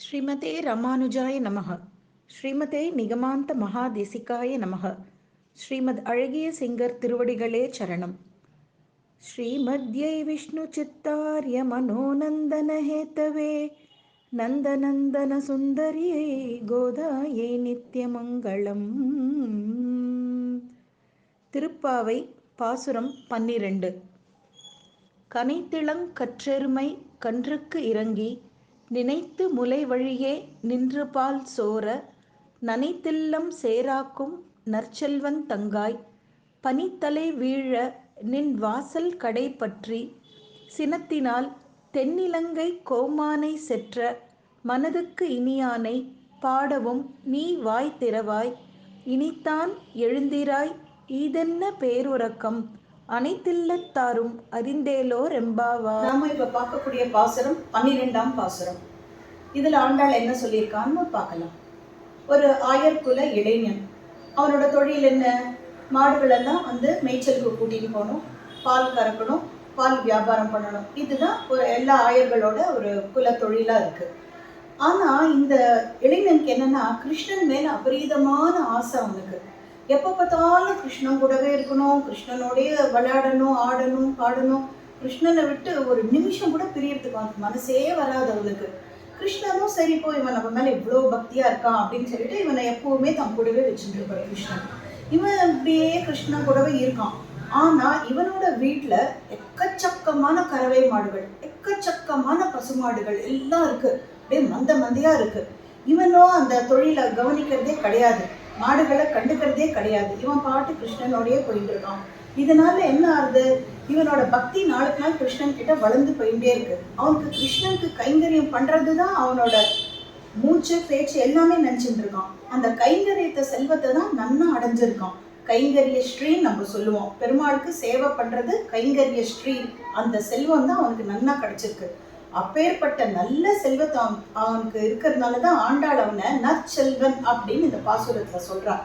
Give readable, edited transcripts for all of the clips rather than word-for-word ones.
ஸ்ரீமதே ராமானுஜாய நமக. ஸ்ரீமதே நிகமாந்த மகாதேசிகாய நமக. ஸ்ரீமத் அழகிய சிங்கர் திருவடிகளே சரணம். ஸ்ரீமத்யை விஷ்ணு சித்தார்ய மனோநந்தன ஹேதவே நந்தநந்தன சுந்தரியை கோதாயை நித்யமங்கலம். திருப்பாவை பாசுரம் 12. கனைத்திளங் கற்றெருமை கன்றுக்கு இறங்கி நினைத்து முலை வழியே நின்று பால் சோர நனைத்தில்லம் சேராக்கும் நற்செல்வன் தங்காய் பனித்தலை வீழ நின் வாசல் கடை பற்றி சினத்தினால் தென்னிலங்கை கோமானை செற்ற மனதுக்கு இனியானை பாடவும் நீ வாய் திறவாய் இனித்தான் எழுந்திராய் ஈதென்ன பேருறக்கம் அனைத்தில்லத்தாரும் அறிந்தேலோர் எம்பாவார். நாம இப்ப பார்க்கக்கூடிய பாசுரம் 12ஆம் பாசுரம். இதுல ஆண்டாள் என்ன சொல்லியிருக்கான்னு பார்க்கலாம். ஒரு ஆயர் குல இளைஞன், அவனோட தொழில் என்ன? மாடுகள் எல்லாம் மேய்ச்சலுக்கு கூட்டிட்டு போகணும், பால் கறக்கணும், பால் வியாபாரம் பண்ணணும். இதுதான் ஒரு எல்லா ஆயர்களோட ஒரு குல தொழிலா இருக்கு. ஆனா இந்த இளைஞனுக்கு என்னன்னா, கிருஷ்ணன் மேல அபரீதமான ஆசை அவனுக்கு. எப்போ பார்த்தாலும் கிருஷ்ணன் கூடவே இருக்கணும், கிருஷ்ணனோடைய விளையாடணும், ஆடணும், பாடணும். கிருஷ்ணனை விட்டு ஒரு நிமிஷம் கூட பிரியறதுக்கு அவனுக்கு மனசே வராது அவனுக்கு. கிருஷ்ணனும் சரி போ, இவன் நம்ம மேல இவ்வளோ பக்தியா இருக்கான் அப்படின்னு சொல்லிட்டு இவனை எப்பவுமே தன் கூடவே வச்சுட்டு இருப்பார் கிருஷ்ணன். இவன் அப்படியே கிருஷ்ணன் கூடவே இருக்கான். ஆனா இவனோட வீட்டுல எக்கச்சக்கமான கறவை மாடுகள், எக்கச்சக்கமான பசுமாடுகள் எல்லாம் இருக்கு. அப்படியே மந்த மந்தையா இருக்கு. இவனும் அந்த தொழிலை கவனிக்கிறதே கிடையாது, மாடுகளை கண்டுக்கிறதே கிடையாது. இவன் பாட்டு கிருஷ்ணனோடய போயிட்டு இருக்கான். இதனால என்ன ஆகுது? இவனோட பக்தி நாளுக்கு நாள் கிருஷ்ணன் கிட்ட வளர்ந்து போயிட்டே இருக்கு. அவனுக்கு கிருஷ்ணனுக்கு கைங்கரியம் பண்றதுதான் அவனோட மூச்சு பேச்சு எல்லாமே நினைச்சிட்டு இருக்கான். அந்த கைங்கரியத்தை செல்வத்தை தான் நன்னா அடைஞ்சிருக்கான். கைங்கரிய ஸ்ரீ நம்ம சொல்லுவோம். பெருமாளுக்கு சேவை பண்றது கைங்கரிய ஸ்ரீ. அந்த செல்வம் தான் அவனுக்கு நன்னா கிடைச்சிருக்கு. அப்பேற்பட்ட நல்ல செல்வத்தை அவனுக்கு இருக்கிறதுனாலதான் ஆண்டாள் அவனை நற்செல்வன் அப்படின்னு இந்த பாசுரத்துல சொல்றான்.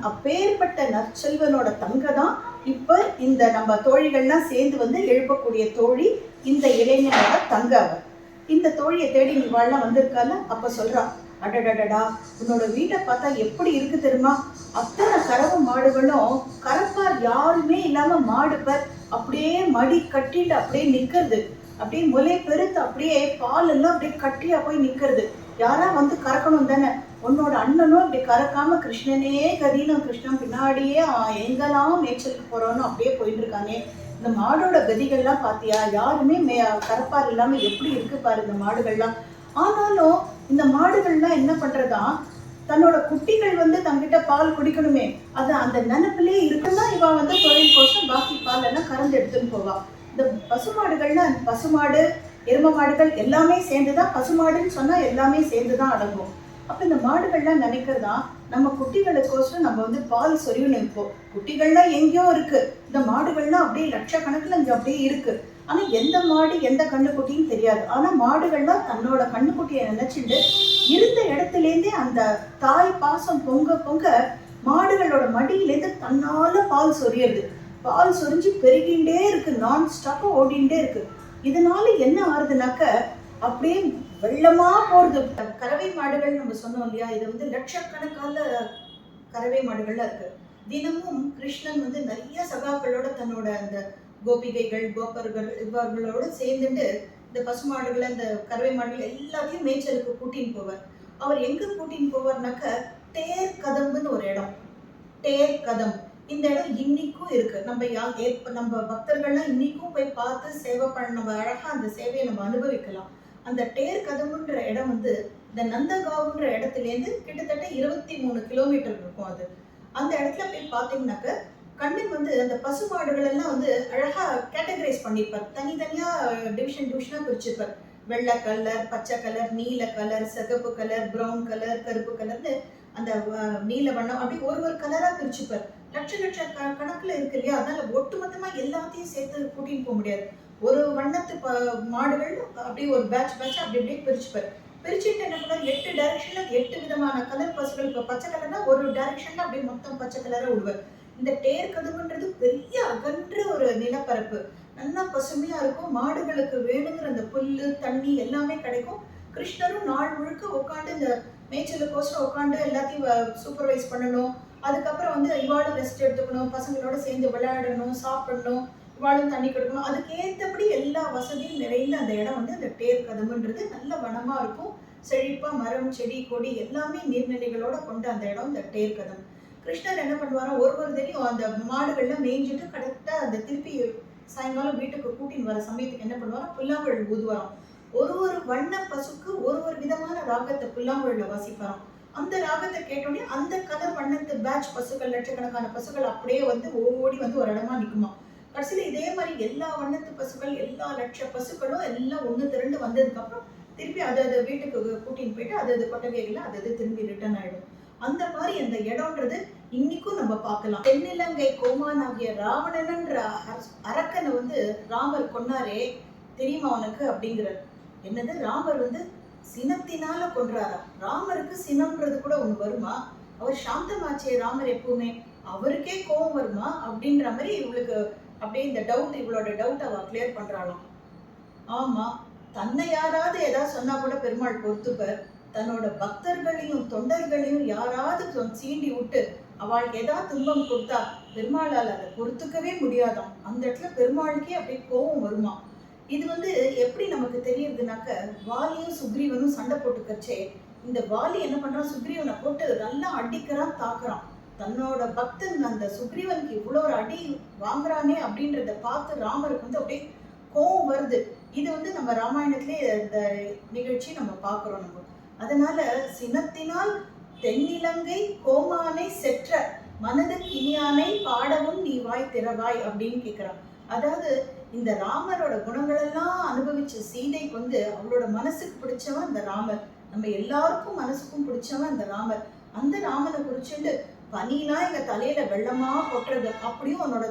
அப்பேற்பட்ட நற்செல்வனோட தங்க தான் இப்ப இந்த நம்ம தோழிகள்லாம் சேர்ந்து எழுப்பக்கூடிய தோழி இந்த இளைஞனோட தங்க. அவ இந்த தோழியை தேடி நீ வாழலாம் வந்திருக்கால. அப்ப சொல்றான், அடடடடா, உன்னோட வீட்டை பார்த்தா எப்படி இருக்கு தெரியுமா? அத்தனை கறவை மாடுகளும் கறப்பார் யாருமே இல்லாம மாடுப்பர் அப்படியே மடி கட்டிட்டு அப்படியே நிக்கிறது. அப்படியே முலை பெருத்து அப்படியே பால் எல்லாம் அப்படியே கட்டியா போய் நிக்கிறது. யாரா கறக்கணும் தானே. உன்னோட அண்ணனும் அப்படி கறக்காம கிருஷ்ணனே கதினும் கிருஷ்ணன் பின்னாடியே எங்கெல்லாம் மேய்ச்சலுக்கு போறோன்னு அப்படியே போயிட்டு இருக்கானே. இந்த மாடோட கதிகள்லாம் பாத்தியா? யாருமே கறப்பார் இல்லாம எப்படி இருக்கு பாரு இந்த மாடுகள்லாம். ஆனாலும் இந்த மாடுகள்லாம் என்ன பண்றதா, தன்னோட குட்டிகள் தங்கிட்ட பால் குடிக்கணுமே, அது அந்த நினைப்பிலே இருக்குன்னா இவ தொழில் கோசம் பாக்கி பால் எல்லாம் கறந்து எடுத்துன்னு போவா. இந்த பசுமாடுகள்னா பசுமாடு எரும மாடுகள் எல்லாமே சேர்ந்துதான், பசுமாடுன்னு சொன்னா எல்லாமே சேர்ந்துதான் அடங்கும். அப்ப இந்த மாடுகள்லாம் நினைக்கிறதா, நம்ம குட்டிகளுக்கோசரம் நம்ம பால் சொரியணும். இப்போ குட்டிகள்லாம் எங்கேயோ இருக்கு, இந்த மாடுகள்லாம் அப்படியே லட்சக்கணக்கில் இங்க அப்படியே இருக்கு. ஆனா எந்த மாடு எந்த கண்ணுக்குட்டின்னு தெரியாது. ஆனா மாடுகள்லாம் தன்னோட கண்ணுக்குட்டியை நினைச்சிட்டு இருந்த இடத்துலேருந்தே அந்த தாய் பாசம் பொங்க பொங்க மாடுகளோட மடியிலேருந்து தன்னால பால் சொரியறது. பால் சொரிஞ்சு பெருகின்றே இருக்கு, நான் ஸ்டாப்பா ஓடிண்டே இருக்கு. இதனால என்ன ஆறுதுனாக்க அப்படியே வெள்ளமா போறது. கறவை மாடுகள் நம்ம சொன்னோம் இல்லையா, இது லட்சக்கணக்கான கறவை மாடுகள்ல இருக்கு. தினமும் கிருஷ்ணன் நிறைய சகாக்களோட தன்னோட அந்த கோபிகைகள் கோபர்கள் இவர்களோட சேர்ந்துட்டு இந்த பசு மாடுகளை இந்த கறவை மாடுகள் எல்லாத்தையும் மேய்ச்சலுக்கு கூட்டின்னு போவார். அவர் எங்க கூட்டின்னு போவார்னாக்க தேர் கதம்புன்னு ஒரு இடம். தேர் கதம் இந்த இடம் இன்னைக்கும் இருக்கு. நம்ம பக்தர்கள்லாம் இன்னைக்கும் போய் பார்த்து சேவை பண்ண, நம்ம அழகா அந்த சேவையை நம்ம அனுபவிக்கலாம். அந்த டேர் கதம்புன்ற இடம் இந்த நந்தகாவுன்ற இடத்துலேருந்து கிட்டத்தட்ட 23 கிலோமீட்டர் இருக்கும். அது அந்த இடத்துல போய் பார்த்தீங்கன்னாக்க கண்ணன் அந்த பசு மாடுகள் எல்லாம் அழகா கேட்டகரைஸ் பண்ணிருப்பார். தனித்தனியா டிவிஷனா பிரிச்சிருப்பார். வெள்ளை கலர், பச்சை கலர், நீல கலர், சிகப்பு கலர், பிரவுன் கலர், கருப்பு கலர்னு அந்த நீல வண்ணம் அப்படி ஒரு கலரா பிரிச்சுப்பார். லட்ச கணக்குல இருக்கு இல்லையா, அதனால ஒட்டுமொத்தமா எல்லாத்தையும் சேர்த்து கூட்டின்னு போக முடியாது. ஒரு வண்ணத்து மாடுகள் அப்படியே ஒரு பேட்ச் அப்படி அப்படியே பிரிச்சுப்பார். பிரிச்சுட்டு என்ன பண்ணார், 8 டைரக்ஷன்ல 8 விதமான கலர் பசுகள். இப்போ பச்சை கலர்னா ஒரு டைரக்ஷன்ல அப்படியே மொத்தம் பச்சை கலரா விடுவார். இந்த டேர் கதவுன்றது பெரிய அகன்ற ஒரு நிலப்பரப்பு, நல்லா பசுமையா இருக்கும். மாடுகளுக்கு வேணுங்கிற அந்த புல்லு தண்ணி எல்லாமே கிடைக்கும். கிருஷ்ணரும் நாள் முழுக்க உட்காந்து இந்த மேய்ச்சலுக்கோசரம் உட்காந்து எல்லாத்தையும் சூப்பர்வைஸ் பண்ணணும். அதுக்கப்புறம் வந்து இவாளும் ரெஸ்ட் எடுத்துக்கணும், பசங்களோட சேர்ந்து விளையாடணும், சாப்பிடணும், இவாளும் தண்ணி கொடுக்கணும். அதுக்கு ஏற்றபடி எல்லா வசதியும் நிறைந்த அந்த இடம் வந்து அந்த தேர் கதம்புன்றது நல்ல வனமா இருக்கும். செழிப்பா மரம், செடி, கொடி எல்லாமே நீர்நிலைகளோட கொண்ட அந்த இடம் இந்த தேர் கதம். கிருஷ்ணர் என்ன பண்ணுவாரோ ஒரு தடையும் அந்த மாடுகள்லாம் மேய்ஞ்சிட்டு கரெக்டாக அந்த திருப்பி சாயங்காலம் வீட்டுக்கு கூட்டின்னு வர சமயத்துக்கு என்ன பண்ணுவாரோ புல்லாங்குழல் ஊதுவாராம். ஒரு வண்ண பசுக்கு ஒரு விதமான ராகத்தை புல்லாங்குழல வாசிப்பாராம். அந்த ராகத்தை கேட்டோடனே அந்த கலர் வண்ணத்து பேட்ச் பசுக்கள், லட்சக்கணக்கான பசுக்கள் அப்படியே வந்து ஓடி வந்து ஒரு இடமா நிற்குமா. கடைசியில் இதே மாதிரி எல்லா வண்ணத்து பசுக்கள், எல்லா லட்ச பசுக்களும் எல்லாம் ஒன்று திரண்டு வந்ததுக்கு அப்புறம் திருப்பி அது வீட்டுக்கு கூட்டின்னு போயிட்டு அது கொட்டகைகளை அது திரும்பி ரிட்டர்ன் ஆயிடும். அந்த மாதிரி அந்த இடம்ன்றது இன்னைக்கும் நம்ம பார்க்கலாம். தென்னிலங்கை கோமான் ஆகிய ராவணன்ற அரக்கனை வந்து ராமர் கொன்னாரே தெரியுமா உனக்கு அப்படிங்கிறார். என்னது, ராமர் வந்து சினத்தினால கொன்றாரா? ராமருக்கு சினம்ன்றது கூட ஒண்ணு வருமா? அவர் சாந்தமாச்சே ராமர் எப்பவுமே, அவருக்கே கோபம் வருமா அப்படின்ற மாதிரி இவளுக்கு அப்படியே இந்த டவுட், இவளோட டவுட் அவ கிளியர் பண்றாளாம். ஆமா, தன்னை யாராவது ஏதாவது சொன்னா கூட பெருமாள் பொறுத்துப்பர். தன்னோட பக்தர்களையும் தொண்டர்களையும் யாராவது சீண்டி விட்டு அவளுக்கு ஏதாவது துன்பம் கொடுத்தா பெருமாளால் அதை பொறுத்துக்கவே முடியாதாம். அந்த இடத்துல பெருமாளுக்கே அப்படியே கோபம் வருமா. இது வந்து எப்படி நமக்கு தெரியுதுனாக்க, வாலியும் சுக்ரீவனும் சண்டை போட்டுக்கச்சே இந்த வாலி என்ன பண்றான், சுக்ரீவனை போட்டு நல்லா அடிக்கிறான், தாக்குறான். தன்னோட பக்தன் அந்த சுக்ரீவனுக்கு இவ்வளோ ஒரு அடி வாங்குறானே அப்படின்றத பார்த்து ராமருக்கு வந்து அப்படியே கோபம் வருது. இது வந்து நம்ம ராமாயணத்திலே இந்த நிகழ்ச்சி நம்ம பார்க்குறோம். நம்ம அதனால சினத்தினால் தென்னிலங்கை கோமானை செற்ற மனதுக்கு இனியானை பாடவும் நீ வாய் திறவாய் அப்படின்னு கேட்கிறான். அதாவது இந்த ராமரோட குணங்களெல்லாம் அனுபவிச்ச சீதைக்கு வந்து அவளோட மனசுக்கு பிடிச்சவன் அந்த ராமர். நம்ம எல்லாருக்கும் மனசுக்கும் பிடிச்சவன் அந்த ராமர். அந்த ராமனை குறிச்சுட்டு பனிலாம் எங்க தலையில வெள்ளமா கொட்டுறது, அப்படியும் உன்னோட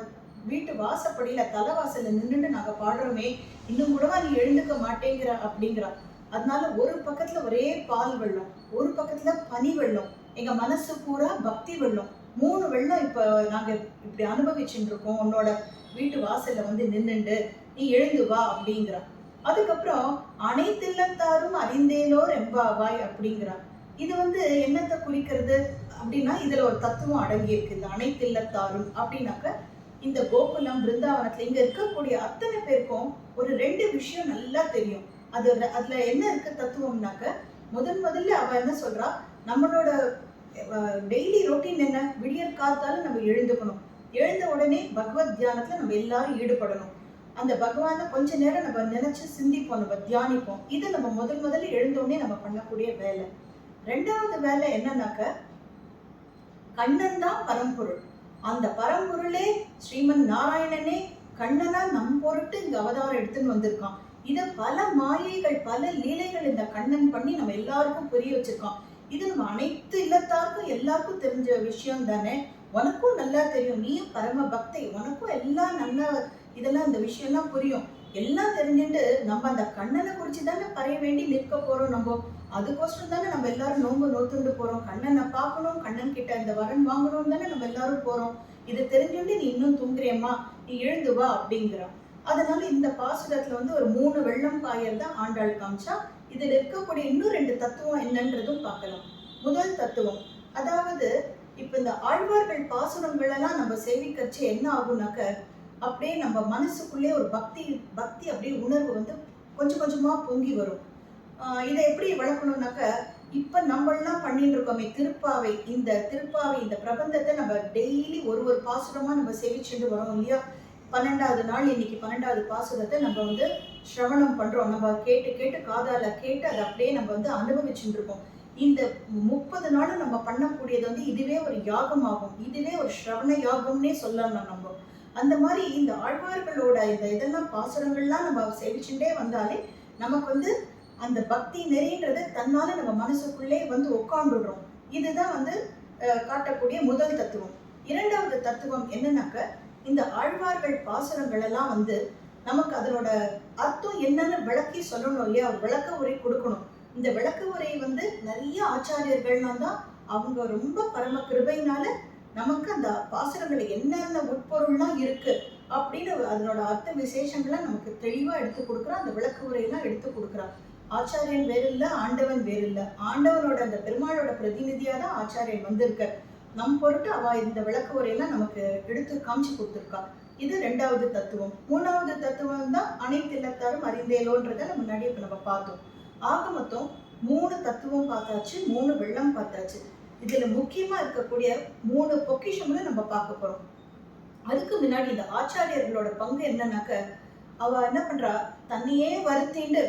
வீட்டு வாசப்படியில தலைவாசல்ல நின்றுட்டு நாங்க பாடுறோமே, இன்னும் கூடவா நீ எழுந்துக்க மாட்டேங்கிற அப்படிங்கிறா. அதனால ஒரு பக்கத்துல ஒரே பால் வெள்ளம், ஒரு பக்கத்துல பனி வெள்ளம், எங்க மனசு பூரா பக்தி வெள்ளம், 3 வெள்ளம் இப்ப நாங்க இப்படி அனுபவிச்சுட்டு இருக்கோம். உன்னோட வீட்டு வாசல்ல வந்து நின்னுண்டு நீ எழுந்து வா அப்படிங்கிறா. அதுக்கப்புறம் அனைத்தில்லத்தாரும் அறிந்தேலோர் எம்பாவாய் அப்படிங்கிறா. இது வந்து என்னத்தை குறிக்கிறது அப்படின்னா, இதுல ஒரு தத்துவம் அடங்கி இருக்கு. இந்த அனைத்தில்லத்தாரும் அப்படின்னாக்க இந்த கோகுலம் பிருந்தாவனத்துல இங்க இருக்கக்கூடிய அத்தனை பேருக்கும் ஒரு 2 விஷயம் நல்லா தெரியும். அதுல என்ன இருக்கு தத்துவம்னாக்க, முதல்ல அவ என்ன சொல்றா, நம்மளோட டெய்லி ரொட்டீன் என்ன, விடியற் காத்தால நம்ம எழுந்துக்கணும், எழுந்த உடனே பகவத் தியானத்துல நம்ம எல்லாரும் ஈடுபடணும், அந்த பகவானை கொஞ்ச நேரம் நம்ம நினைச்சு சிந்திப்போம், நம்ம தியானிப்போம். இது நம்ம முதல்ல எழுந்தோடனே நம்ம பண்ணக்கூடிய வேலை. 2வது வேலை என்னன்னாக்க, கண்ணன் தான் பரம்பொருள். அந்த பரம்பொருளே ஸ்ரீமன் நாராயணனே கண்ணனா நம் பொருட்டு இங்க அவதாரம் எடுத்துன்னு வந்திருக்கான். இத பல மாயைகள், பல லீலைகள் இந்த கண்ணன் பண்ணி நம்ம எல்லாருக்கும் புரிய வச்சிருக்கான். இது நம்ம அனைத்து இல்லத்தாருக்கும் எல்லாருக்கும் தெரிஞ்ச விஷயம் தானே. உனக்கும் நல்லா தெரியும், நீயும் பரம பக்தை, உனக்கும் எல்லாம் நல்லா இதெல்லாம் இந்த விஷயம்லாம் புரியும். எல்லாம் தெரிஞ்சுட்டு நம்ம அந்த கண்ணனை குறிச்சு தானே பறைய வேண்டி நிற்க போறோம். நம்ம அதுக்கோசரம் தானே நம்ம எல்லாரும் நோம்பு நோத்துண்டு போறோம். கண்ணனை பார்க்கணும், கண்ணன் கிட்ட இந்த வரன் வாங்கணும் தானே நம்ம எல்லாரும் போறோம். இது தெரிஞ்சுட்டு நீ இன்னும் தூங்குறியம்மா, நீ எழுந்து வா அப்படிங்கிறான். அதனால இந்த பாசுரத்துல வந்து ஒரு 3 வெள்ளம் பாயறத ஆண்டாள் காமிச்சா. இதுல இருக்கக்கூடிய இன்னும் 2 தத்துவம் என்னன்றதும் பார்க்கலாம். முதல் தத்துவம், அதாவது இப்ப இந்த ஆழ்வார்கள் பாசுரங்கள் எல்லாம் நம்ம சேவிக்கச்சு என்ன ஆகும்னாக்க, அப்படியே நம்ம மனசுக்குள்ளே ஒரு பக்தி அப்படியே உணர்வு வந்து கொஞ்சம் கொஞ்சமா பொங்கி வரும். இதை எப்படி வளர்க்கணும்னாக்க, இப்ப நம்ம எல்லாம் பண்ணிட்டு இருக்கோமே திருப்பாவை, இந்த பிரபந்தத்தை நம்ம டெய்லி ஒரு பாசுரமா நம்ம சேவிச்சுட்டு வரோம் இல்லையா. 12வது நாள் இன்னைக்கு 12வது பாசுரத்தை நம்ம வந்து சிரவணம் பண்றோம். நம்ம கேட்டு காதால கேட்டு அதை அப்படியே நம்ம வந்து அனுபவிச்சுட்டு இருக்கோம். இந்த 30 நாளும் நம்ம பண்ணக்கூடியது வந்து இதுவே ஒரு யாகம் ஆகும், இதுவே ஒரு சிரவண யாகம்னே சொல்லலாம் நம்ம. அந்த மாதிரி இந்த ஆழ்வார்களோட இதெல்லாம் பாசுரங்கள்லாம் நம்ம சேவிச்சுட்டே வந்தாலே நமக்கு வந்து அந்த பக்தி நெறின்றது தன்னால நம்ம மனசுக்குள்ளே வந்து உட்காந்துடுறோம். இதுதான் வந்து காட்டக்கூடிய முதல் தத்துவம். 2வது தத்துவம் என்னன்னாக்க, இந்த ஆழ்வார்கள் பாசுரங்கள் எல்லாம் வந்து நமக்கு அதனோட அர்த்தம் என்னன்னு விளக்கி சொல்லணும் இல்லையா, விளக்க உரை கொடுக்கணும். இந்த விளக்க உரை வந்து நிறைய ஆச்சாரியர்கள்னா தான் அவங்க ரொம்ப பரம கிருபையினால நமக்கு அந்த பாசுரங்களை என்னென்ன உட்பொருள்லாம் இருக்கு அப்படின்னு அதனோட அர்த்த விசேஷங்களை நமக்கு தெளிவா எடுத்து கொடுக்குறா. அந்த விளக்க உரையெல்லாம் எடுத்து கொடுக்குறா. ஆச்சாரியன் வேறு இல்லை, ஆண்டவன் வேறு இல்லை. ஆண்டவனோட அந்த பெருமாளோட பிரதிநிதியாக தான் ஆச்சாரியன் வந்திருக்க. நம் பொருட்டு அவ இந்த விளக்க உரையெல்லாம் நமக்கு எடுத்து காமிச்சு கொடுத்துருக்கா. இது 2வது தத்துவம். 3வது தத்துவம் தான் அனைத்து இல்லத்தாரும் அறிந்தேலோன்றதை முன்னாடி இப்ப நம்ம பார்த்தோம். ஆக மொத்தம் 3 தத்துவம் பார்த்தாச்சு, 3 வெள்ளம் பார்த்தாச்சு. இதுல முக்கியமா இருக்கக்கூடிய 3 பொக்கிஷங்களும் நம்ம பார்க்க போறோம். அதுக்கு முன்னாடி இந்த ஆச்சாரியர்களோட பங்கு என்னன்னாக்க, அவ என்ன பண்றா, தன்னையே வருத்திண்டு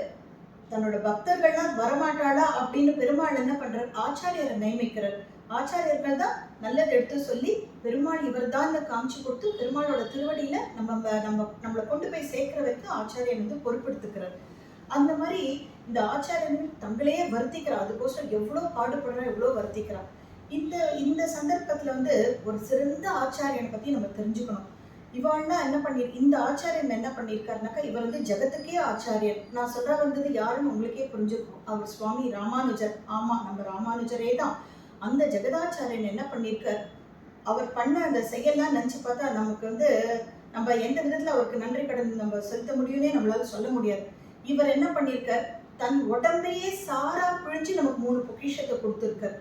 தன்னோட பக்தர்கள்லாம் வரமாட்டாளா அப்படின்னு பெருமாள் என்ன பண்றார், ஆச்சாரியரை நியமிக்கிறார். ஆச்சாரியர்கள் தான் நல்லது எடுத்து சொல்லி பெருமாள் இவர் தான் காமிச்சு கொடுத்து பெருமாளோட திருவடியில நம்மளை கொண்டு போய் சேர்க்கிற வரைக்கும் ஆச்சாரியன் வந்து பொறுப்பெடுத்துக்கிறார். அந்த மாதிரி இந்த ஆச்சாரியன் தங்களையே வருத்திக்கிறார். அதுக்கோசரம் எவ்வளவு பாடுபடுறா, எவ்வளவு வருத்திக்கிறார். இந்த இந்த சந்தர்ப்பத்துல வந்து ஒரு சிறந்த ஆச்சாரியனை பத்தி நம்ம தெரிஞ்சுக்கணும். இவாள்னா என்ன இந்த ஆச்சாரியன் என்ன பண்ணியிருக்காருனாக்கா, இவர் வந்து ஜெகத்துக்கே ஆச்சாரியர். நான் சொல்ற வந்தது யாருன்னு உங்களுக்கே புரிஞ்சுக்கும். அவர் சுவாமி ராமானுஜர். ஆமா, நம்ம ராமானுஜரே தான். அந்த ஜெகதாச்சாரியன் என்ன பண்ணியிருக்கார், அவர் பண்ண அந்த செயல்லாம் நினைச்சு பார்த்தா நமக்கு வந்து நம்ம எந்த விதத்துல அவருக்கு நன்றி கடன் நம்ம செலுத்த முடியும்னே நம்மளால சொல்ல முடியாது. இவர் என்ன பண்ணியிருக்கார், தன் உடம்பையே சாரா பிழிஞ்சு நமக்கு 3 பொக்கிஷத்தை கொடுத்திருக்கார்.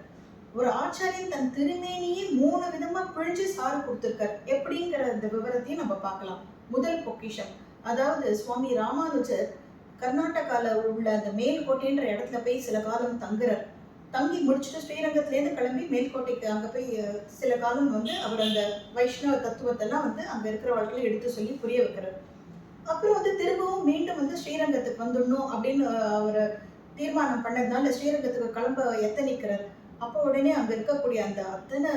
ஒரு ஆச்சாரியன் தன் திருமேனியே 3 விதமா பிழிஞ்சு சாறு கொடுத்திருக்கார். எப்படிங்கிற அந்த விவரத்தையும் நம்ம பார்க்கலாம். முதல் பொக்கிஷம், அதாவது சுவாமி ராமானுஜர் கர்நாடகால உள்ள அந்த மேல்கோட்டைன்ற இடத்துல போய் சில காலம் தங்குறார். தங்கி முடிச்சுட்டு ஸ்ரீரங்கத்திலேருந்து கிளம்பி மேல்கோட்டைக்கு அங்க போய் சில காலம் வந்து அவர் அந்த வைஷ்ணவ தத்துவத்தெல்லாம் வந்து அங்க இருக்கிறவர்களுக்கு எடுத்து சொல்லி புரிய வைக்கிறார். அப்புறம் வந்து திரும்பவும் மீண்டும் வந்து ஸ்ரீரங்கத்துக்கு வந்துடணும் அப்படின்னு அவர் தீர்மானம் பண்ணதுனால ஸ்ரீரங்கத்துக்கு கிளம்ப எத்தனிக்கிறார். அப்போ உடனே அங்க இருக்கக்கூடிய அந்த அத்தனை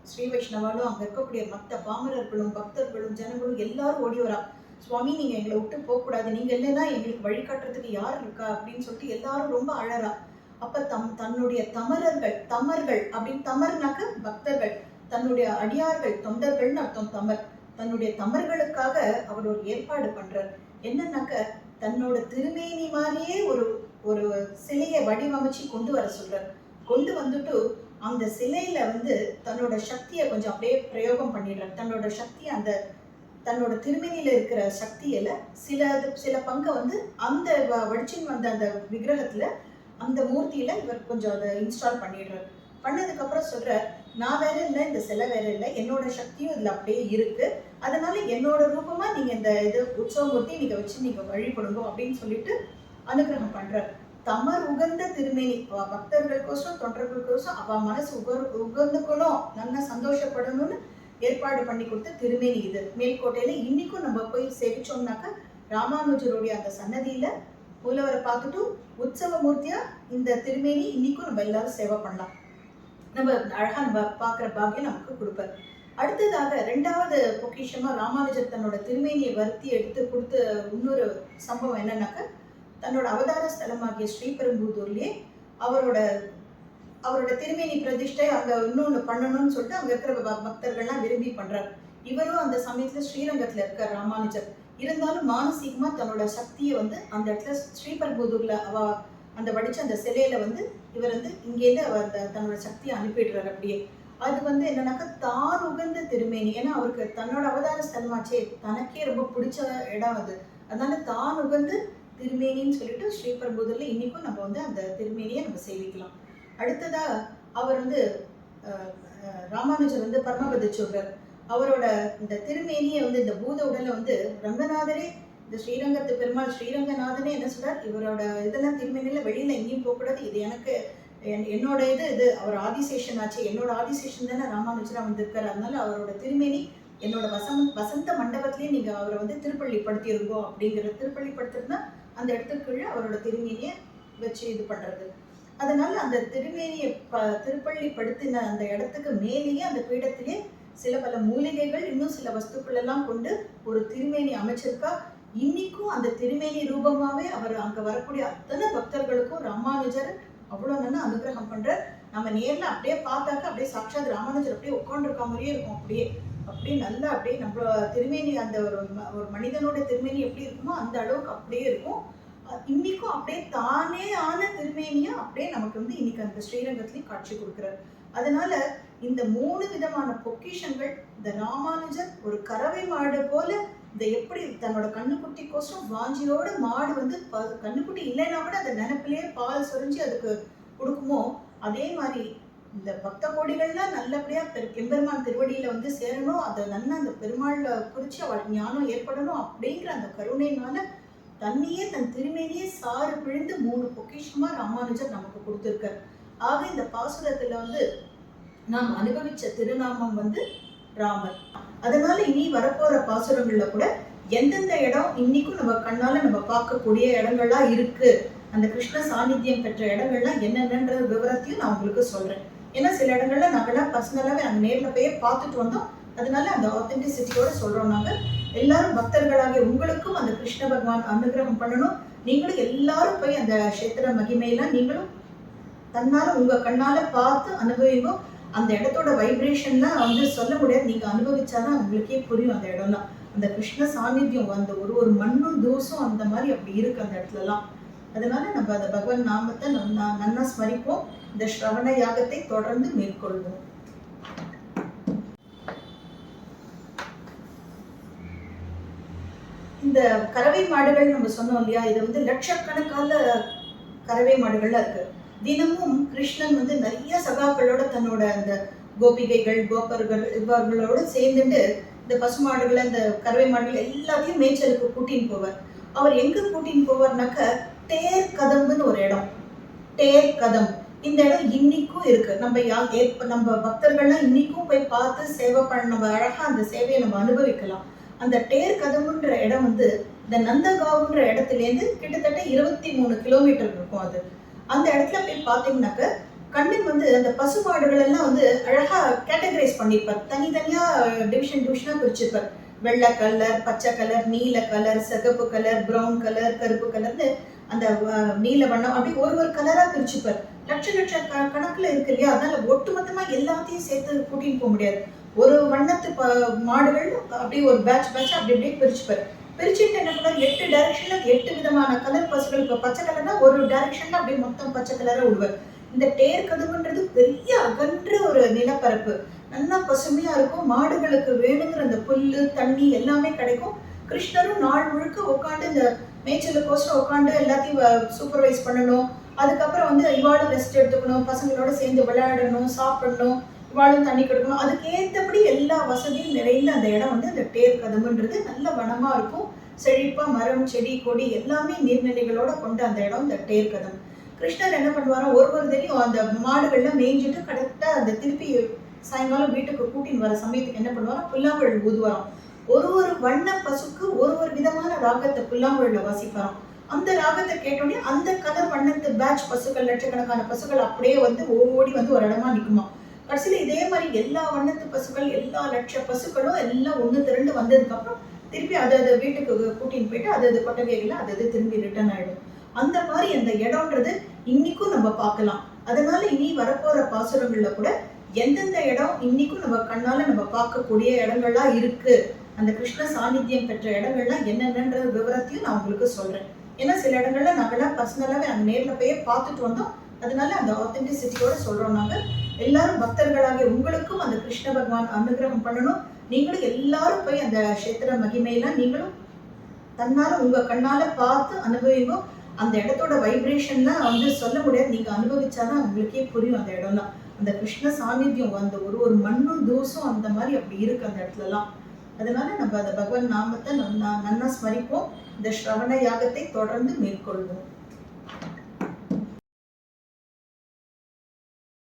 ஸ்ரீ வைஷ்ணவாலும் அங்க இருக்கக்கூடிய மற்ற பாமரர்களும் பக்தர்களும் ஜனங்களும் எல்லாரும் ஓடி வரா. சுவாமி, நீங்க எங்களை விட்டு போக கூடாது, நீங்க இல்லைன்னா எங்களுக்கு வழிகாட்டுறதுக்கு யார் இருக்கா அப்படின்னு சொல்லிட்டு எல்லாரும் ரொம்ப அழறா. அப்ப தன்னுடைய தமர்கள் அப்படின்னு, தமர்னாக்க பக்தர்கள், தன்னுடைய அடியார்கள் தொண்டர்கள்னு அர்த்தம் தமர். தன்னுடைய தமர்களுக்காக அவர் ஒரு ஏற்பாடு பண்றார். என்னன்னாக்க, தன்னோட திருமேனி மாதிரியே ஒரு ஒரு சிலையை வடிவமைச்சு கொண்டு வர சொல்றார். கொண்டு வந்துட்டு அந்த சிலையில வந்து தன்னோட சக்தியை கொஞ்சம் அப்படியே பிரயோகம் பண்ணிடுறார். தன்னோட சக்தி அந்த தன்னோட திருமேனியில இருக்கிற சக்தியில சில பங்கை வந்து அந்த வடிச்சின் வந்த அந்த விக்கிரகத்துல, அந்த மூர்த்தியில இவர் கொஞ்சம் அதை இன்ஸ்டால் பண்ணிடுறார். பண்ணதுக்கு அப்புறம் சொல்ற, நான் வேற இல்லை, இந்த சிலை வேற இல்லை, என்னோட சக்தியும் இதுல அப்படியே இருக்கு, அதனால என்னோட ரூபமா நீங்க இந்த இது உற்சவமூர்த்தி நீங்க வச்சு நீங்க வழிபடுங்க அப்படின்னு சொல்லிட்டு அனுகிரகம் பண்றார். தமர் உகந்த திருமேனி, பக்தர்களுக்கோசம் தொண்டர்களுக்கோசம் அவ மனசு உகந்துக்கணும், நல்லா சந்தோஷப்படணும்னு ஏற்பாடு பண்ணி கொடுத்த திருமேனி இது. மேல்கோட்டையில இன்னைக்கும் நம்ம போய் சேவிச்சோம்னாக்க ராமானுஜருடைய அந்த சன்னதியில மூலவரை பார்த்துட்டு உற்சவ மூர்த்தியா இந்த திருமேனி இன்னைக்கும் நம்ம எல்லாரும் சேவை பண்ணலாம். நம்ம அழகா நம்ம பார்க்குற பாக்கியம் நமக்கு கொடுப்பார். அடுத்ததாக 2வது பொக்கிஷமா ராமானுஜர் தன்னோட திருமேனியை வருத்தி எடுத்து கொடுத்த இன்னொரு சம்பவம் என்னன்னாக்க, தன்னோட அவதார ஸ்தலமாகிய ஸ்ரீபெரும்புதூர்லயே அவரோட திருமேனி பிரதிஷ்டை அங்க இன்னொன்னு பண்ணணும்னு சொல்லிட்டு அங்க இருக்கிற பக்தர்கள்லாம் விரும்பி பண்றாரு. இவரும் அந்த சமயத்துல ஸ்ரீரங்கத்துல இருக்கார் ராமானுஜர். இருந்தாலும் மானசீகமா தன்னோட சக்தியை வந்து அந்த இடத்துல ஸ்ரீபெரும்புதூர்ல அந்த வடிச்ச அந்த சிலையில வந்து இவர் வந்து இங்கேருந்து அந்த தன்னோட சக்தியை அனுப்பிடுறாரு. அப்படியே அது வந்து என்னன்னாக்கா, தான் உகந்த திருமேனி. ஏன்னா அவருக்கு தன்னோட அவதார ஸ்தலமாச்சே, தனக்கே ரொம்ப பிடிச்ச இடம் அது. அதனால தான் உகந்து திருமேனின்னு சொல்லிட்டு ஸ்ரீபெரும்புதூர்ல இன்னைக்கும் நம்ம வந்து அந்த திருமேனியை நம்ம சேவிக்கலாம். அடுத்ததா அவர் வந்து ராமானுஜர் வந்து பரமபத சொல்றார். அவரோட இந்த திருமேனியை வந்து இந்த பூத உடலை வந்து ரங்கநாதரே, இந்த ஸ்ரீரங்கத்து பெருமாள் ஸ்ரீரங்கநாதனே என்ன சொல்றார், இவரோட இதெல்லாம் திருமேனியில வெளியில எங்கேயும் போகக்கூடாது, இது எனக்கு என்னோட இது அவர் ஆதிசேஷன் ஆச்சு, என்னோட ஆதிசேஷன் தானே ராமானுஜரா வந்திருக்காரு, அதனால அவரோட திருமேனி என்னோட வசந்த மண்டபத்திலேயே நீங்க அவரை வந்து திருப்பள்ளிப்படுத்தியிருக்கோம் அப்படிங்கிற, திருப்பள்ளிப்படுத்துறதுனா அந்த இடத்துக்குள்ள அவரோட திருமேனியை வச்சு இது பண்றது. அதனால அந்த திருமேனியை திருப்பள்ளிப்படுத்தின அந்த இடத்துக்கு மேலேயே அந்த பீடத்திலே சில பல மூலிகைகள் இன்னும் சில வஸ்துக்கள் எல்லாம் கொண்டு ஒரு திருமேனி அமைச்சிருக்கா. இன்னைக்கும் அந்த திருமேனி ரூபமாவே அவர் அங்க வரக்கூடிய அத்தனை பக்தர்களுக்கும் ராமானுஜர் அவ்வளவு நல்லா அனுகிரகம் பண்ற. நம்ம நேர்ல அப்படியே பார்த்தாக்க அப்படியே சாட்சாத் ராமானுஜர் அப்படியே உட்காந்துருக்க மாதிரியே இருக்கும். அப்படியே நல்லா அப்படியே நம்ம திருமேனி அந்த ஒரு மனிதனோட திருமேனி எப்படி இருக்குமோ அந்த அளவுக்கு அப்படியே இருக்கும். இன்னைக்கும் அப்படியே தானே ஆன திருமேனியா அப்படியே நமக்கு வந்து இன்னைக்கு அந்த ஸ்ரீரங்கத்திலையும் காட்சி கொடுக்குறாரு. அதனால இந்த 3 விதமான பொக்கிஷங்கள் இந்த ராமானுஜர் ஒரு கறவை மாடு போல இந்த எப்படி தன்னோட கண்ணுக்குட்டிக்கோசரம் வாஞ்சியோட மாடு வந்து கண்ணுக்குட்டி இல்லைன்னா கூட அந்த நினைப்பிலேயே பால் சொரிஞ்சு அதுக்கு கொடுக்குமோ, அதே மாதிரி இந்த பக்த கோடிகள்லாம் நல்லபடியா எம்பெருமான் திருவடியில வந்து சேரணும், அதை நல்லா அந்த பெருமாள்ல குறிச்சு அவளுக்கு ஞானம் ஏற்படணும் அப்படிங்கிற அந்த கருணையினால தன்னையே தன் திருமேனியே சாறு பிழிந்து 3 பொக்கிஷமா ராமானுஜர் நமக்கு கொடுத்திருக்கார். ஆக இந்த பாசுரத்துல வந்து நாம் அனுபவிச்ச திருநாமம் வந்து ராமர். அதனால இனி வரப்போற பாசுரங்கள்ல கூட எந்தெந்த இடம் இன்னைக்கும் நம்ம கண்ணால நம்ம பார்க்கக்கூடிய இடங்கள்லாம் இருக்கு, அந்த கிருஷ்ண சாநித்தியம் பெற்ற இடங்கள்லாம் என்னென்னன்ற விவரத்தையும் நான் உங்களுக்கு சொல்றேன். ஏன்னா சில இடங்கள்ல நாங்கெல்லாம் பர்சனலாவே நாங்கள் நேரில் போய் பார்த்துட்டு வந்தோம். அதனால அந்த ஆத்தென்டிசிட்டியோட சொல்றோம். நாங்க எல்லாரும் பக்தர்களாகிய உங்களுக்கும் அந்த கிருஷ்ண பகவான் அனுகிரகம் பண்ணணும். நீங்களும் எல்லாரும் போய் அந்த கஷேத்திர மகிமையெல்லாம் நீங்களும் தன்னால உங்க கண்ணால பார்த்து அனுபவிங்க. அந்த இடத்தோட வைப்ரேஷன்லாம் வந்து சொல்ல முடியாது, நீங்க அனுபவிச்சாதான் உங்களுக்கே புரியும் அந்த இடம்லாம். அந்த கிருஷ்ண சாநித்தியம் அந்த ஒரு மண்ணும் தூசும் அந்த மாதிரி அப்படி இருக்கு அந்த இடத்துலலாம். அதனால நம்ம அந்த பகவான் நாமத்தை நன்னா ஸ்மரிப்போம். இந்த ஸ்ரவண யாகத்தை தொடர்ந்து மேற்கொள்வோம். இந்த கறவை மாடுகள் நம்ம சொன்னோம் இல்லையா, இது வந்து லட்சக்கணக்கான கறவை மாடுகள்லாம் இருக்கு. தினமும் கிருஷ்ணன் வந்து நிறைய சகாக்களோட தன்னோட அந்த கோபிகைகள் கோபர்கள் இவர்களோட சேர்ந்துட்டு இந்த பசுமாடுகளை இந்த கறவை மாடுகள் எல்லாத்தையும் மேய்ச்சலுக்கு கூட்டின்னு போவார். அவர் எங்க கூட்டின்னு போவார்னாக்க தேர் கதம்புன்னு ஒரு இடம். தேர் கதம் இந்த இடம் இன்னைக்கும் இருக்கு. நம்ம பக்தர்கள்லாம் இன்னைக்கும் போய் பார்த்து சேவை பண்ண நம்ம அழகா அந்த சேவையை நம்ம அனுபவிக்கலாம். அந்த தேர் கதம்புன்ற இடம் வந்து இந்த நந்தகாவுன்ற இடத்துலேருந்து கிட்டத்தட்ட 23 கிலோமீட்டர் இருக்கும். அது அந்த இடத்துல போய் பார்த்தீங்கன்னாக்க கண்ணன் வந்து அந்த பசுமாடுகள் எல்லாம் வந்து அழகா கேட்டகரைஸ் பண்ணியிருப்பார். தனித்தனியா டிவிஷனா பிரிச்சிருப்பார். வெள்ளை கலர், பச்சை கலர், நீல கலர், சிகப்பு கலர், பிரவுன் கலர், கருப்பு கலர்னு அந்த நீல வண்ணம் அப்படி ஒரு கலரா பிரிச்சுப்பார். லட்ச கணக்குல இருக்கு இல்லையா, அதனால ஒட்டுமொத்தமா எல்லாத்தையும் சேர்த்து கூட்டின்னு போக முடியாது. ஒரு வண்ணத்து மாடுகள் அப்படியே ஒரு பேட்ச் அப்படியே பிரிச்சுப்பார். பிரிச்சுட்டு என்ன பண்ணுவார், 8 டைரக்ஷன்ல 8 விதமான கலர் பசுகள். இப்போ பச்சை கலர்னா ஒரு டைரக்ஷன்ல அப்படியே மொத்தம் பச்சை கலரா விடுவார். இந்த தேர் கதவுன்றது பெரிய அகன்ற ஒரு நிலப்பரப்பு, நல்லா பசுமையா இருக்கும். மாடுகளுக்கு வேணுங்கிற அந்த புல்லு தண்ணி எல்லாமே கிடைக்கும். கிருஷ்ணரும் நாள் முழுக்க உட்காந்து இந்த மேய்ச்சலுக்கோசரம் உட்காந்து எல்லாத்தையும் சூப்பர்வைஸ் பண்ணணும். அதுக்கப்புறம் வந்து இவாளும் ரெஸ்ட் எடுத்துக்கணும், பசங்களோட சேர்ந்து விளையாடணும், சாப்பிடணும், இவாளும் தண்ணி கொடுக்கணும். அதுக்கு ஏற்றபடி எல்லா வசதியும் நிறைந்த அந்த இடம் வந்து அந்த தேர் கதம்புன்றது நல்ல வனமா இருக்கும். செழிப்பா மரம் செடி கொடி எல்லாமே நீர்நிலைகளோட கொண்ட அந்த இடம் இந்த தேர் கதம். கிருஷ்ணர் என்ன பண்ணுவாரோ ஒரு தெரியும் அந்த மாடுகள்லாம் மேய்ஞ்சிட்டு கரெக்டா அந்த திருப்பி சாயங்காலம் வீட்டுக்கு கூட்டின்னு வர சமயத்துக்கு என்ன பண்ணுவாரோ புல்லாங்குழல் ஊதுவாராம். ஒரு வண்ண பசுக்கு ஒரு விதமான ராகத்தை புல்லாங்குழல வாசிப்பாராம். அந்த ராகத்தை கேட்டோடனே அந்த கலர் வண்ணத்து பேட்ச் பசுக்கள் லட்சக்கணக்கான பசுக்கள் அப்படியே வந்து ஓடி வந்து ஒரு இடமா நிற்குமா. கடைசியில இதே மாதிரி எல்லா வண்ணத்து பசுக்கள் எல்லா லட்ச பசுக்களும் எல்லாம் ஒன்று திரண்டு வந்ததுக்கு அப்புறம் திருப்பி அதை வீட்டுக்கு கூட்டின்னு போயிட்டு அது கொட்டகைகளை அது திரும்பி ரிட்டர்ன் ஆயிடும். அந்த மாதிரி அந்த இடம்ன்றது இன்னைக்கும் நம்ம பார்க்கலாம். அதனால இனி வரப்போற பாசுரங்கள்ல கூட எந்தெந்த இடம் இன்னைக்கும் நம்ம கண்ணால நம்ம பார்க்கக்கூடிய இடங்கள்லாம் இருக்கு, அந்த கிருஷ்ண சாநித்தியம் பெற்ற இடங்கள்லாம் என்னென்னன்ற விவரத்தையும் நான் உங்களுக்கு சொல்றேன். ஏன்னா சில இடங்கள்ல நாங்கெல்லாம் பர்சனலாவே நாங்கள் நேரில் போய் பார்த்துட்டு வந்தோம். அதனால அந்த ஆத்தென்டிசிட்டியோட சொல்றோம். நாங்கள் எல்லாரும் பக்தர்களாகிய உங்களுக்கும் அந்த கிருஷ்ண பகவான் அனுகிரகம் பண்ணணும். நீங்களும் எல்லாரும் போய் அந்த கஷேத்திர மகிமையெல்லாம் நீங்களும் தன்னால உங்க கண்ணால பார்த்து அனுபவிங்க. அந்த இடத்தோட வைப்ரேஷன்லாம் வந்து சொல்ல முடியாது, நீங்க அனுபவிச்சாதான் உங்களுக்கே புரியும் அந்த இடம்லாம். அந்த கிருஷ்ண சாநித்தியம் அந்த ஒரு மண்ணும் தூசும் அந்த மாதிரி அப்படி இருக்கு அந்த இடத்துலலாம். அதனால நம்ம அந்த பகவான் நாமத்தை நன்னா ஸ்மரிப்போம். இந்த ஸ்ரவண யாகத்தை தொடர்ந்து மேற்கொள்வோம்.